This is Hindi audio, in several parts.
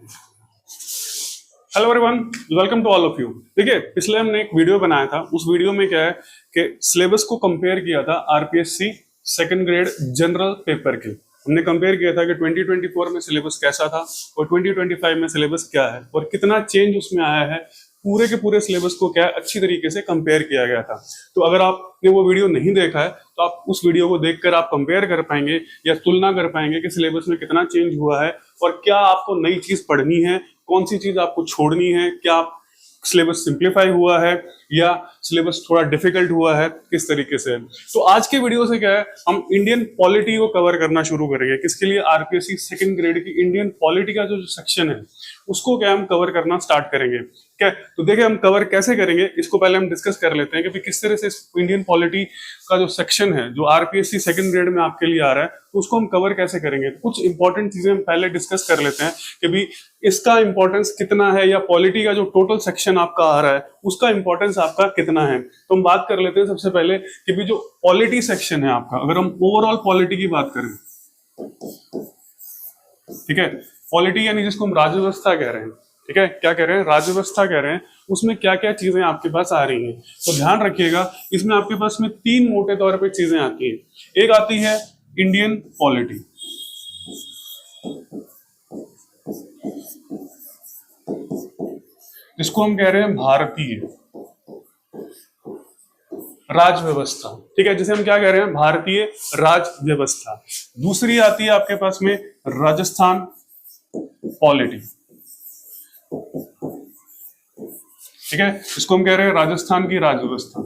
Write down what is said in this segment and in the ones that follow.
Hello everyone, welcome to all of you. देखिए, पिछले हमने एक वीडियो बनाया था। उस वीडियो में क्या है कि सिलेबस को कंपेयर किया था RPSC second grade general paper के। हमने कंपेयर किया था कि 2024 में सिलेबस कैसा था और 2025 में सिलेबस क्या है और कितना चेंज उसमें आया है। पूरे के पूरे सिलेबस को क्या है अच्छी तरीके से कंपेयर किया गया था। तो अगर आपने वो वीडियो नहीं देखा है तो आप उस वीडियो को देखकर आप कंपेयर कर पाएंगे या तुलना कर पाएंगे कि सिलेबस में कितना चेंज हुआ है और क्या आपको नई चीज पढ़नी है, कौन सी चीज आपको छोड़नी है, क्या सिलेबस सिंप्लीफाई हुआ है या सिलेबस थोड़ा डिफिकल्ट हुआ है, किस तरीके से। तो आज के वीडियो से क्या है, हम इंडियन पॉलिटी को कवर करना शुरू करेंगे। किसके लिए? आरपीएससी सेकंड ग्रेड की इंडियन पॉलिटी का जो सेक्शन है उसको क्या हम कवर करना स्टार्ट करेंगे। क्या तो देखिए, हम कवर कैसे करेंगे इसको पहले हम डिस्कस कर लेते हैं कि किस तरह से इंडियन पॉलिटी का जो सेक्शन है जो आरपीएससी सेकंड ग्रेड में आपके लिए आ रहा है तो उसको हम कवर कैसे करेंगे। कुछ इंपॉर्टेंट चीजें हम पहले डिस्कस कर लेते हैं कि भी इसका इंपॉर्टेंस कितना है या पॉलिटी का जो टोटल सेक्शन आपका आ रहा है उसका इंपॉर्टेंस आपका कितना है। तो हम बात कर लेते हैं सबसे पहले कि भी जो पॉलिटी सेक्शन है आपका, अगर हम ओवरऑल पॉलिटी की बात करें, ठीक है, पॉलिटी यानी जिसको हम राज्य व्यवस्था कह रहे हैं, ठीक है, क्या कह रहे हैं, राज्य व्यवस्था कह रहे हैं, उसमें क्या क्या चीजें आपके पास आ रही हैं। तो ध्यान रखिएगा, इसमें आपके पास में तीन मोटे तौर पे चीजें आती हैं। एक आती है इंडियन पॉलिटी, जिसको हम कह रहे हैं भारतीय राज्य व्यवस्था, ठीक है, जिसे हम क्या कह रहे हैं, भारतीय राज्य व्यवस्था। दूसरी आती है आपके पास में राजस्थान पॉलिटी, ठीक है, इसको हम कह रहे हैं राजस्थान की राज्य व्यवस्था।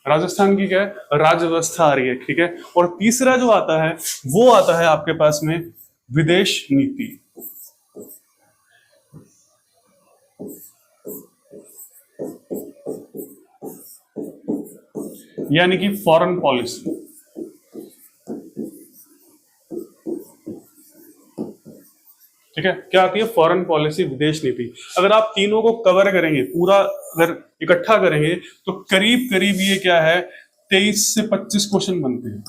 राजस्थान की क्या है, राज्य व्यवस्था आ रही है, ठीक है। और तीसरा जो आता है वो आता है आपके पास में विदेश नीति, यानी कि फॉरेन पॉलिसी, ठीक है। क्या आती है? फॉरेन पॉलिसी, विदेश नीति। अगर आप तीनों को कवर करेंगे, पूरा अगर इकट्ठा करेंगे तो करीब करीब ये क्या है, 23 से 25 क्वेश्चन बनते हैं।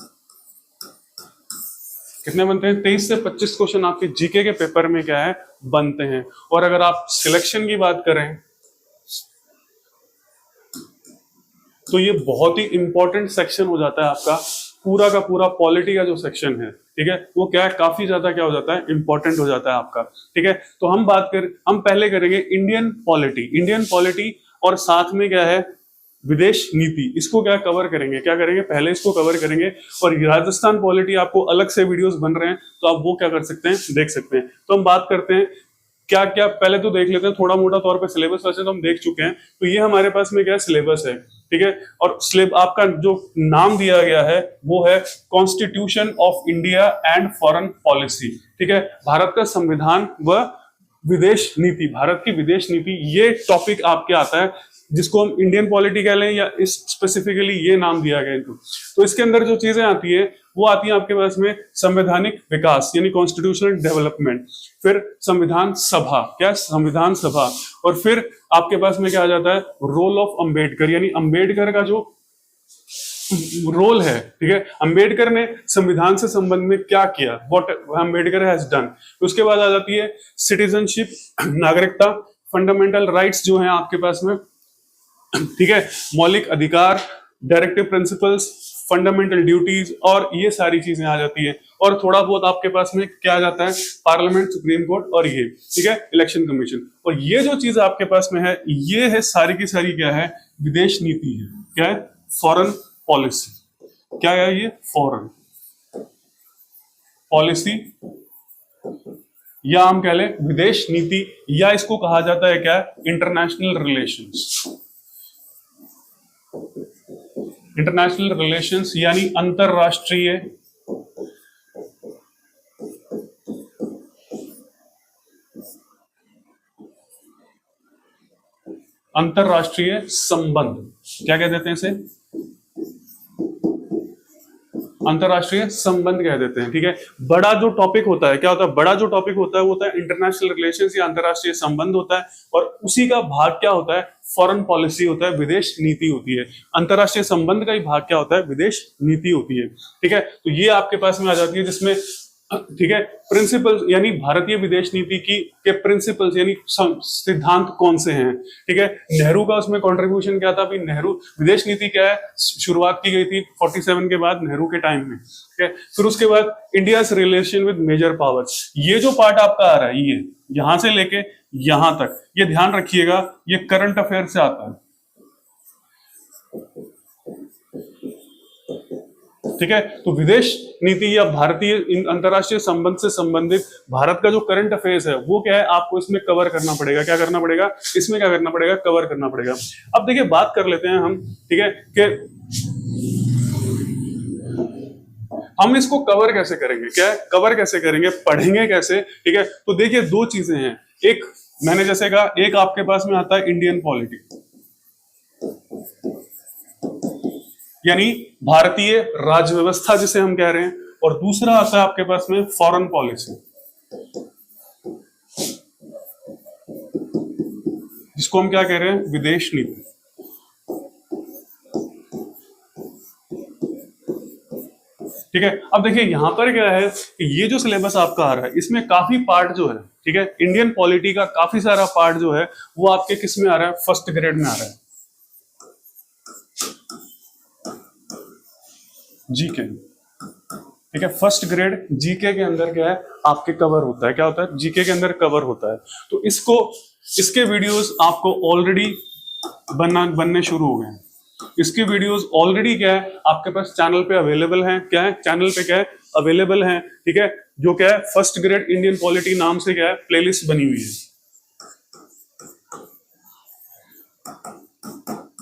कितने बनते हैं? 23 से 25 क्वेश्चन आपके जीके के पेपर में क्या है, बनते हैं। और अगर आप सिलेक्शन की बात करें तो ये बहुत ही इंपॉर्टेंट सेक्शन हो जाता है आपका, पूरा का पूरा पॉलिटी का जो सेक्शन है, ठीक है, वो क्या है, काफी ज्यादा क्या हो जाता है, इंपॉर्टेंट हो जाता है आपका, ठीक है। तो हम पहले करेंगे इंडियन पॉलिटी, इंडियन पॉलिटी और साथ में क्या है, विदेश नीति। इसको क्या कवर करेंगे, क्या करेंगे, पहले इसको कवर करेंगे। और राजस्थान पॉलिटी आपको अलग से वीडियोस बन रहे हैं तो आप वो क्या कर सकते हैं, देख सकते हैं। तो हम बात करते हैं क्या क्या, पहले तो देख लेते हैं थोड़ा मोटा तौर पे सिलेबस। वैसे तो हम देख चुके हैं, तो ये हमारे पास में क्या सिलेबस है, ठीक है। और आपका जो नाम दिया गया है वो है constitution of India and foreign policy, ठीक है, भारत का संविधान व विदेश नीति, भारत की विदेश नीति, ये टॉपिक आपके आता है, जिसको हम इंडियन पॉलिटी कह लें या इस स्पेसिफिकली ये नाम दिया गया इनको। तो इसके अंदर जो चीजें आती है वो आती है आपके पास में संवैधानिक विकास यानी कॉन्स्टिट्यूशनल डेवलपमेंट, फिर संविधान सभा, क्या संविधान सभा, और फिर आपके पास में क्या आ जाता है, रोल ऑफ अंबेडकर, यानी अंबेडकर का जो रोल है, ठीक है, अंबेडकर ने संविधान से संबंध में क्या किया, व्हाट अंबेडकर हैज डन। उसके बाद आ जाती है सिटीजनशिप, नागरिकता, फंडामेंटल राइट्स जो हैं आपके पास में, ठीक है, मौलिक अधिकार, डायरेक्टिव प्रिंसिपल्स, फंडामेंटल ड्यूटीज, और ये सारी चीजें आ जाती है। और थोड़ा बहुत आपके पास में क्या आ जाता है, पार्लियामेंट, सुप्रीम कोर्ट, और ये, ठीक है, इलेक्शन कमीशन। और ये जो चीज आपके पास में है ये है सारी की सारी क्या है, विदेश नीति है, क्या है, फॉरेन पॉलिसी। क्या है ये, फॉरेन पॉलिसी, या हम कह लें विदेश नीति, या इसको कहा जाता है क्या, इंटरनेशनल रिलेशंस, इंटरनेशनल रिलेशंस यानी अंतरराष्ट्रीय संबंध, क्या कह देते हैं इसे, अंतरराष्ट्रीय संबंध कह देते हैं, ठीक है। बड़ा जो टॉपिक होता है, क्या होता है, बड़ा जो टॉपिक होता है वो होता है इंटरनेशनल रिलेशंस या अंतरराष्ट्रीय संबंध होता है, और उसी का भाग क्या होता है, फॉरेन पॉलिसी होता है, विदेश नीति होती है। अंतरराष्ट्रीय संबंध का ही भाग क्या होता है, विदेश नीति होती है, ठीक है। तो ये आपके पास में आ जाती है, जिसमें ठीक है, प्रिंसिपल्स यानी भारतीय विदेश नीति की के प्रिंसिपल्स यानी सिद्धांत कौन से हैं। ठीक है, नेहरू का उसमें कंट्रीब्यूशन क्या था। अभी नेहरू विदेश नीति क्या है, शुरुआत की गई थी 47 के बाद नेहरू के टाइम में। ठीक है, फिर उसके बाद India relation with major powers, ये जो पार्ट आपका आ रहा है, ये यहां से लेके यहां तक, ये ध्यान रखिएगा, ये करंट अफेयर से आता है। ठीक है, तो विदेश नीति या भारतीय अंतरराष्ट्रीय संबंध से संबंधित भारत का जो करंट अफेयर्स है वो क्या है, आपको इसमें कवर करना पड़ेगा। क्या करना पड़ेगा इसमें, क्या करना पड़ेगा, कवर करना पड़ेगा। अब देखिए बात कर लेते हैं हम, ठीक है, कि हम इसको कवर कैसे करेंगे, क्या कवर कैसे करेंगे, पढ़ेंगे कैसे। ठीक है, तो देखिए दो चीजें हैं, एक मैंने जैसे कहा, एक आपके पास में आता है इंडियन पॉलिटी यानी भारतीय राज्य व्यवस्था जिसे हम कह रहे हैं, और दूसरा आता है आपके पास में फॉरेन पॉलिसी, जिसको हम क्या कह रहे हैं, विदेश नीति। ठीक है, अब देखिए यहां पर क्या है कि ये जो सिलेबस आपका आ रहा है इसमें काफी पार्ट जो है, ठीक है, इंडियन पॉलिटी का काफी सारा पार्ट जो है वो आपके किस में आ रहा है, फर्स्ट ग्रेड में आ रहा है, जीके। ठीक है, फर्स्ट ग्रेड जीके के अंदर क्या है आपके कवर होता है, क्या होता है, जीके के अंदर कवर होता है। तो इसके वीडियोस आपको ऑलरेडी बनने शुरू हो गए हैं। इसके वीडियोस ऑलरेडी क्या है आपके पास चैनल पे अवेलेबल हैं, क्या है चैनल पे क्या है अवेलेबल हैं। ठीक है, जो क्या है फर्स्ट ग्रेड इंडियन पॉलिटी नाम से क्या है प्लेलिस्ट बनी हुई है।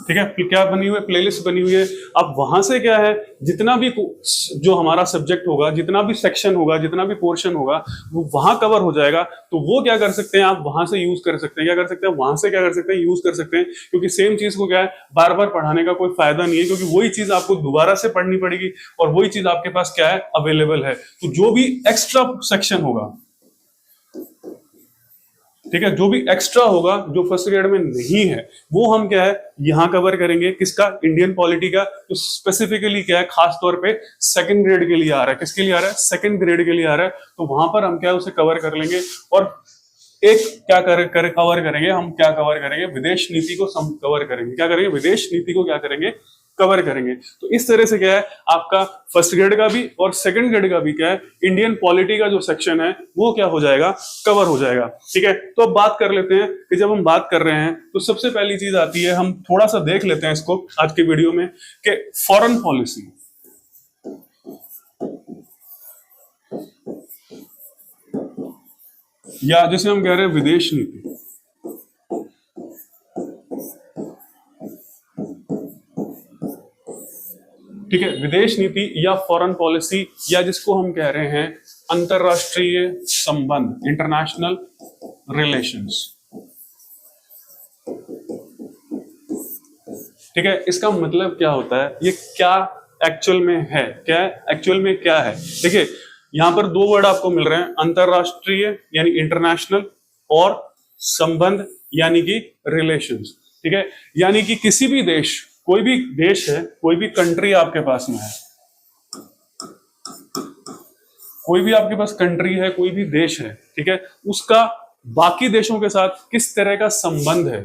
ठीक है, क्या बनी हुई है, प्लेलिस्ट बनी हुई है। अब वहां से क्या है, जितना भी जो हमारा सब्जेक्ट होगा, जितना भी सेक्शन होगा, जितना भी पोर्शन होगा, वो वहां कवर हो जाएगा। तो वो क्या कर सकते हैं, आप वहां से यूज कर सकते हैं, क्या कर सकते हैं, वहां से क्या कर सकते हैं, यूज कर सकते हैं। क्योंकि सेम चीज को क्या है बार बार पढ़ाने का कोई फायदा नहीं है, क्योंकि वही चीज आपको दोबारा से पढ़नी पड़ेगी और वही चीज आपके पास क्या है अवेलेबल है। तो जो भी एक्स्ट्रा सेक्शन होगा, ठीक है, जो भी एक्स्ट्रा होगा जो फर्स्ट ग्रेड में नहीं है, वो हम क्या है यहां कवर करेंगे। किसका, इंडियन पॉलिटी का। तो स्पेसिफिकली क्या है, खास तौर पे सेकंड ग्रेड के लिए आ रहा है। किसके लिए आ रहा है, सेकंड ग्रेड के लिए आ रहा है। तो वहां पर हम क्या उसे कवर कर लेंगे। और एक क्या कवर करेंगे, हम क्या कवर करेंगे, विदेश नीति को कवर करेंगे। क्या करेंगे, विदेश नीति को क्या करेंगे, कवर करेंगे। तो इस तरह से क्या है आपका फर्स्ट ग्रेड का भी और सेकंड ग्रेड का भी क्या है इंडियन पॉलिटी का जो सेक्शन है वो क्या हो जाएगा, कवर हो जाएगा। ठीक है, तो अब बात कर लेते हैं कि जब हम बात कर रहे हैं तो सबसे पहली चीज आती है, हम थोड़ा सा देख लेते हैं इसको आज के वीडियो में, कि फॉरेन पॉलिसी। या जैसे हम कह रहे हैं विदेश नीति। ठीक है, विदेश नीति या फॉरेन पॉलिसी, या जिसको हम कह रहे हैं अंतरराष्ट्रीय संबंध, इंटरनेशनल रिलेशंस। ठीक है, इसका मतलब क्या होता है, ये क्या एक्चुअल में है, क्या एक्चुअल में क्या है। देखिए यहां पर दो वर्ड आपको मिल रहे हैं, अंतरराष्ट्रीय यानी इंटरनेशनल और संबंध यानी कि रिलेशंस। ठीक है, यानी कि किसी भी देश, कोई भी देश है, कोई भी कंट्री आपके पास में है, कोई भी आपके पास कंट्री है, कोई भी देश है, ठीक है, उसका बाकी देशों के साथ किस तरह का संबंध है,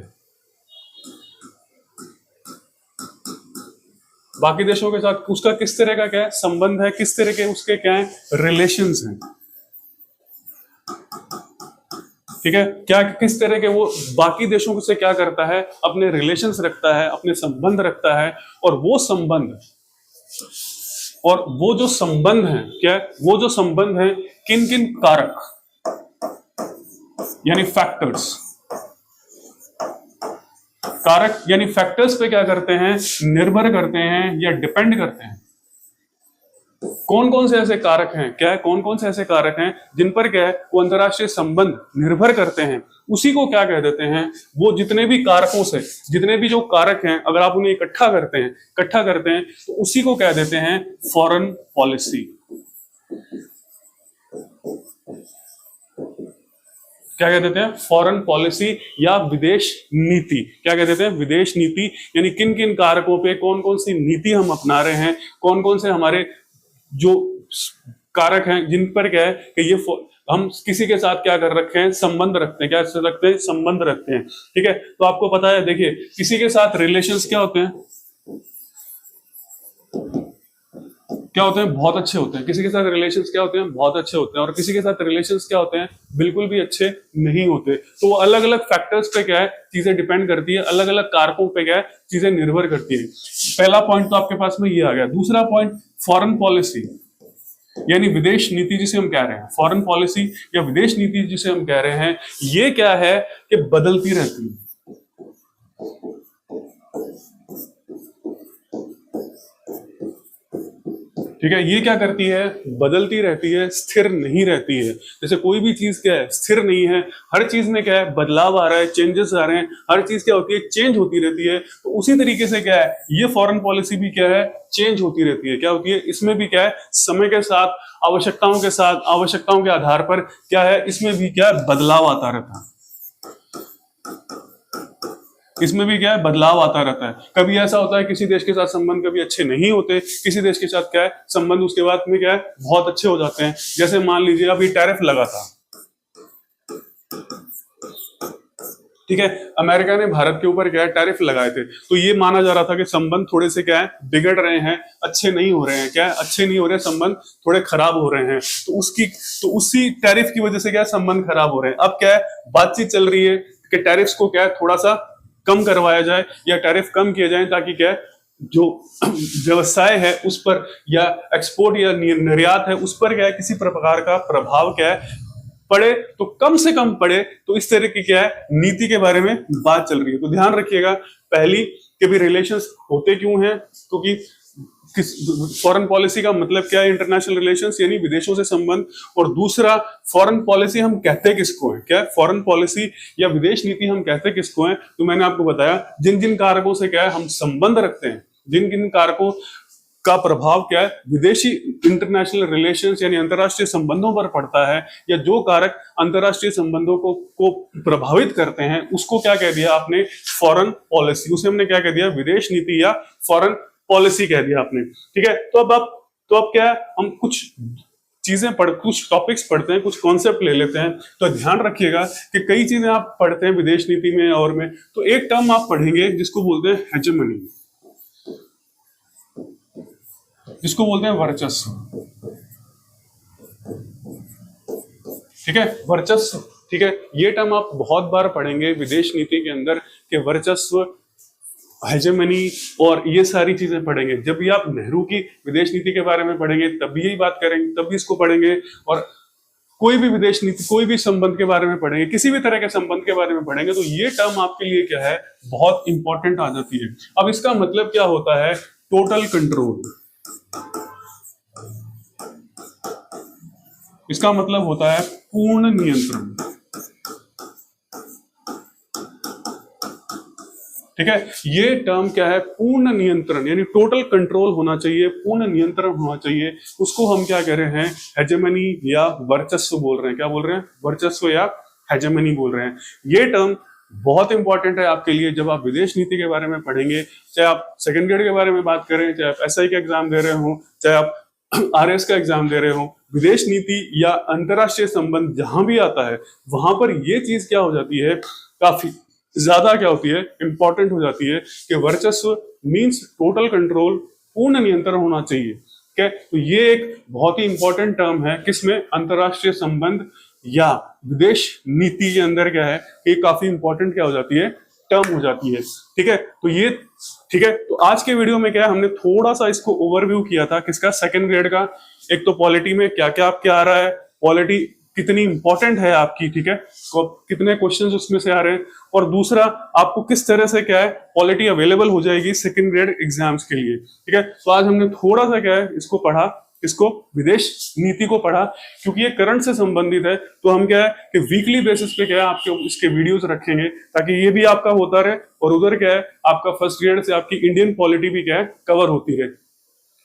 बाकी देशों के साथ उसका किस तरह का क्या है संबंध है, किस तरह के उसके क्या है रिलेशंस हैं। ठीक है, क्या किस तरह के वो बाकी देशों से क्या करता है, अपने रिलेशंस रखता है, अपने संबंध रखता है। और वो संबंध और वो जो संबंध है, क्या वो जो संबंध है किन किन कारक यानी फैक्टर्स, कारक यानी फैक्टर्स पे क्या करते हैं, निर्भर करते हैं या डिपेंड करते हैं। कौन कौन से ऐसे कारक हैं, क्या है कौन कौन से ऐसे कारक हैं जिन पर क्या है वो अंतरराष्ट्रीय संबंध निर्भर करते हैं, उसी को क्या कह देते हैं, वो जितने भी कारकों से, जितने भी जो कारक हैं अगर आप उन्हें इकट्ठा करते हैं तो उसी को कह देते हैं फॉरेन पॉलिसी। क्या कह देते हैं, फॉरेन पॉलिसी या विदेश नीति। क्या कह देते हैं, विदेश नीति, यानी किन किन कारकों पे कौन कौन सी नीति हम अपना रहे हैं, कौन कौन से हमारे जो कारक हैं जिन पर क्या है कि ये हम किसी के साथ क्या कर रखे हैं, संबंध रखते हैं, क्या रखते हैं, संबंध रखते हैं। ठीक है, तो आपको पता है, देखिए किसी के साथ रिलेशंस क्या होते हैं, क्या होते हैं, बहुत अच्छे होते हैं। किसी के साथ रिलेशंस क्या होते हैं, बहुत अच्छे होते हैं। और किसी के साथ रिलेशंस क्या होते हैं, बिल्कुल भी अच्छे नहीं होते। तो वो अलग अलग फैक्टर्स पे क्या है चीजें डिपेंड करती है, अलग अलग कारकों पे क्या है चीजें निर्भर करती है। पहला पॉइंट तो आपके पास में ये आ गया। दूसरा पॉइंट फॉरेन पॉलिसी यानी विदेश नीति जिसे हम कह रहे हैं, फॉरेन पॉलिसी या विदेश नीति जिसे हम कह रहे हैं, ये क्या है कि बदलती रहती है। ठीक है, ये क्या करती है, बदलती रहती है, स्थिर नहीं रहती है। जैसे कोई भी चीज क्या है, स्थिर नहीं है, हर चीज में क्या है बदलाव आ रहा है, चेंजेस आ रहे हैं, हर चीज क्या होती है, चेंज होती रहती है। तो उसी तरीके से क्या है, ये फॉरेन पॉलिसी भी क्या है, चेंज होती रहती है। क्या होती है, इसमें भी क्या है, समय के साथ, आवश्यकताओं के साथ, आवश्यकताओं के आधार पर क्या है, इसमें भी क्या है, बदलाव आता रहता है। इसमें भी क्या है, बदलाव आता रहता है। कभी ऐसा होता है किसी देश के साथ संबंध कभी अच्छे नहीं होते, किसी देश के साथ क्या है संबंध उसके बाद में क्या है बहुत अच्छे हो जाते हैं। जैसे मान लीजिए अभी टैरिफ लगा था, ठीक है, अमेरिका ने भारत के ऊपर क्या है टैरिफ लगाए थे। तो ये माना जा रहा था कि संबंध थोड़े से क्या है बिगड़ रहे हैं, अच्छे नहीं हो रहे हैं, क्या है अच्छे नहीं हो रहे, संबंध थोड़े खराब हो रहे हैं। तो उसी टैरिफ की वजह से क्या है संबंध खराब हो रहे हैं। अब क्या है बातचीत चल रही है कि टैरिफ को क्या है थोड़ा सा कम करवाया जाए या टैरिफ कम किए जाए, ताकि क्या है जो व्यवसाय है उस पर या एक्सपोर्ट या निर्यात है उस पर क्या है किसी प्रकार का प्रभाव क्या है पड़े, तो कम से कम पड़े। तो इस तरह की क्या है नीति के बारे में बात चल रही है। तो ध्यान रखिएगा, पहली कि भी रिलेशंस होते क्यों हैं, क्योंकि फॉरेन पॉलिसी का मतलब क्या है, इंटरनेशनल रिलेशंस यानी विदेशों से संबंध। और दूसरा फॉरेन पॉलिसी हम कहते किसको है, क्या है फॉरेन पॉलिसी या विदेश नीति हम कहते किसको है। तो मैंने आपको बताया जिन जिन कारकों से क्या है हम संबंध रखते हैं, जिन जिन कारकों का प्रभाव क्या है विदेशी इंटरनेशनल रिलेशंस यानी अंतरराष्ट्रीय संबंधों पर पड़ता है, या जो कारक अंतरराष्ट्रीय संबंधों को प्रभावित करते हैं, उसको क्या कह दिया आपने, फॉरेन पॉलिसी। उसे हमने क्या कह दिया, विदेश नीति या फॉरेन पॉलिसी कह दिया आपने। ठीक है, तो अब क्या है हम कुछ चीजें कुछ टॉपिक्स पढ़ते हैं, कुछ कॉन्सेप्ट ले लेते हैं। तो ध्यान रखिएगा कि कई चीजें आप पढ़ते हैं विदेश नीति में और में, तो एक टर्म आप पढ़ेंगे जिसको बोलते हैं हेजेमनी, जिसको बोलते हैं वर्चस्व। ठीक है, वर्चस्व। ठीक है, ये टर्म आप बहुत बार पढ़ेंगे विदेश नीति के अंदर कि वर्चस्व, हेजेमनी और ये सारी चीजें पढ़ेंगे। जब भी आप नेहरू की विदेश नीति के बारे में पढ़ेंगे तब भी यही बात करेंगे, तब भी इसको पढ़ेंगे। और कोई भी विदेश नीति, कोई भी संबंध के बारे में पढ़ेंगे, किसी भी तरह के संबंध के बारे में पढ़ेंगे, तो ये टर्म आपके लिए क्या है बहुत इंपॉर्टेंट आ जाती है। अब इसका मतलब क्या होता है, टोटल कंट्रोल। इसका मतलब होता है पूर्ण नियंत्रण। ठीक है, ये टर्म क्या है, पूर्ण नियंत्रण यानी टोटल कंट्रोल होना चाहिए, पूर्ण नियंत्रण होना चाहिए। उसको हम क्या कह रहे हैं, हेजेमनी या वर्चस्व बोल रहे हैं। क्या बोल रहे हैं, वर्चस्व या हेजेमनी बोल रहे हैं। ये टर्म बहुत इंपॉर्टेंट है आपके लिए जब आप विदेश नीति के बारे में पढ़ेंगे। चाहे आप सेकंड ग्रेड के बारे में बात करें, चाहे आप एसआई का एग्जाम दे रहे हो, चाहे आप आरएस का एग्जाम दे रहे हो, विदेश नीति या अंतरराष्ट्रीय संबंध जहां भी आता है वहां पर ये चीज क्या हो जाती है, काफी ज्यादा क्या होती है, इंपॉर्टेंट हो जाती है कि वर्चस्व मींस टोटल कंट्रोल, पूर्ण नियंत्रण होना चाहिए। ठीक है, तो ये एक बहुत ही इंपॉर्टेंट टर्म है किसमें, अंतरराष्ट्रीय संबंध या विदेश नीति के अंदर क्या है, ये काफी इंपॉर्टेंट क्या हो जाती है, टर्म हो जाती है। ठीक है, तो ये ठीक है। तो आज के वीडियो में क्या है, हमने थोड़ा सा इसको ओवरव्यू किया था किसका, सेकंड ग्रेड का। एक तो पॉलिटी में क्या क्या आपके आ रहा है, पॉलिटी कितनी इंपॉर्टेंट है आपकी, ठीक है, तो कितने क्वेश्चंस उसमें से आ रहे हैं, और दूसरा आपको किस तरह से क्या है पॉलिटी अवेलेबल हो जाएगी सेकंड ग्रेड एग्जाम्स के लिए। ठीक है, तो आज हमने थोड़ा सा क्या है इसको पढ़ा, इसको विदेश नीति को पढ़ा, क्योंकि ये करंट से संबंधित है। तो हम क्या है कि वीकली बेसिस पे क्या है आपके इसके वीडियोस रखेंगे, ताकि ये भी आपका होता रहे और उधर क्या है आपका फर्स्ट ग्रेड से आपकी इंडियन पॉलिटी भी क्या है कवर होती रहे।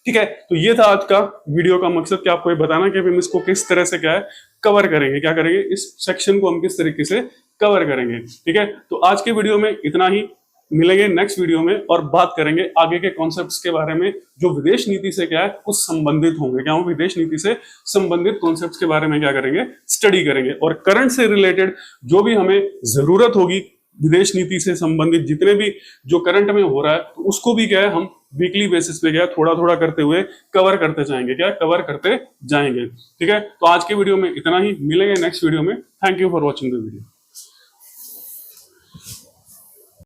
ठीक है, तो ये था आज का वीडियो का मकसद कि आपको ये बताना कि हम इसको किस तरह से क्या है कवर करेंगे, क्या करेंगे, इस सेक्शन को हम किस तरीके से कवर करेंगे। ठीक है, तो आज के वीडियो में इतना ही। मिलेंगे नेक्स्ट वीडियो में और बात करेंगे आगे के कॉन्सेप्ट्स के बारे में जो विदेश नीति से क्या है कुछ संबंधित होंगे। क्या हम विदेश नीति से संबंधित कॉन्सेप्ट्स के बारे में क्या करेंगे, स्टडी करेंगे। और करंट से रिलेटेड जो भी हमें जरूरत होगी विदेश नीति से संबंधित जितने भी जो करंट में हो रहा है, तो उसको भी क्या है हम वीकली बेसिस पे क्या है थोड़ा थोड़ा करते हुए कवर करते जाएंगे, क्या कवर करते जाएंगे। ठीक है, तो आज के वीडियो में इतना ही, मिलेंगे नेक्स्ट वीडियो में। Thank you for watching the video.